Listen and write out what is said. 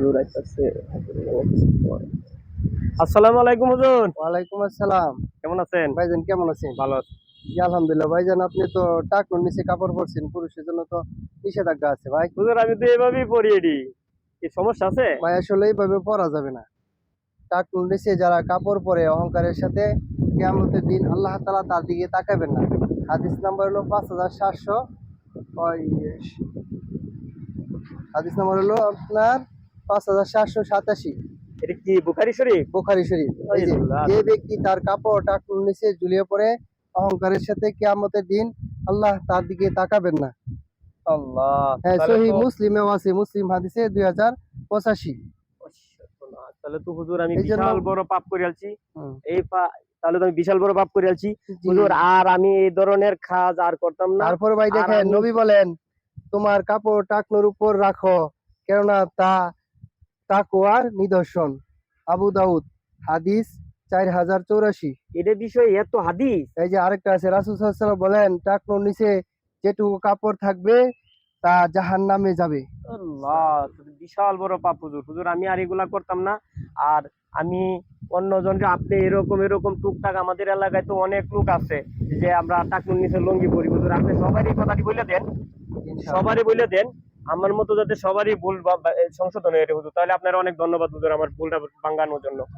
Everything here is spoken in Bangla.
হুজুর আইতাছে। আসসালামু আলাইকুম হুজুর। ওয়ালাইকুম আসসালাম। কেমন আছেন? ভাইজান কেমন আছেন? ভালো আছি। জি আলহামদুলিল্লাহ। ভাইজান আপনি তো টাকনুর নিচে কাপড় পরছেন, পুরুষের জন্য তো নিষেধাজ্ঞা আছে ভাই। হুজুর আমি তো এভাবেই পড়ি এডি। কি সমস্যা আছে? ভাই আসলে এইভাবে পরা যাবে না। টাকনুর নিচে যারা কাপড় পরে অহংকারের সাথে কিয়ামতের দিন আল্লাহ তাআলা তার দিকে তাকাবেন না। হাদিস নাম্বার হলো 5700 ওই হাদিস নাম্বার হলো আপনার 5787 এটা কি বুখারী শরীফ? বুখারী শরীফ। এই যে আল্লাহ। যে ব্যক্তি তার কাপড় টাকনুর নিচে ঝুলিয়ে পড়ে অহংকারের সাথে কিয়ামতের দিন আল্লাহ তার দিকে তাকাবেন না। আল্লাহ। হ্যাঁ, তাহলে সহিহ তো মুসলিমেও আছে, মুসলিম হাদিসে 2085। তাহলে তো হুজুর আমি এই জন্য বিশাল বড় পাপ করে আলছি। হুম, তাহলে তো আমি বিশাল বড় পাপ করে আলছি। জি। হুজুর আর আমি এই ধরনের কাজ আর করতাম না। তারপর ভাই আর দেখেন আমি নবী বলেন তোমার কাপড় টাকনুর উপর রাখো, কেননা তা তাকওয়ার নিদর্শন। আবু দাউদ হাদিস 4084। এদের বিষয়ে এত হাদিস। এই যে আরেকটা আছে, রাসূল সাল্লাল্লাহু আলাইহি ওয়াসাল্লাম বলেন টাকনুর নিচে যেটুকু কাপড় থাকবে তা জাহান্নামে যাবে। আল্লাহ, বিশাল বড় পাপ হুজুর। হুজুর আমি আর এগুলা করতাম না। আর আমি অন্যজনকে আপনি এরকম এরকম টুকটাক আমাদের এলাকায় তো অনেক লোক আছে যে আমরা টাকুর নিচে লুঙ্গি পরি। হুজুর আপনি সবারই কথাটি বলে দেন, ইনশাআল্লাহ। সবারই বলে দেন আমার মতো যাতে সবারই ভুল সংশোধন হয়ে হুজুর। তাহলে আপনার অনেক ধন্যবাদ হুজুর আমার ভুলটা ভাঙানোর জন্য।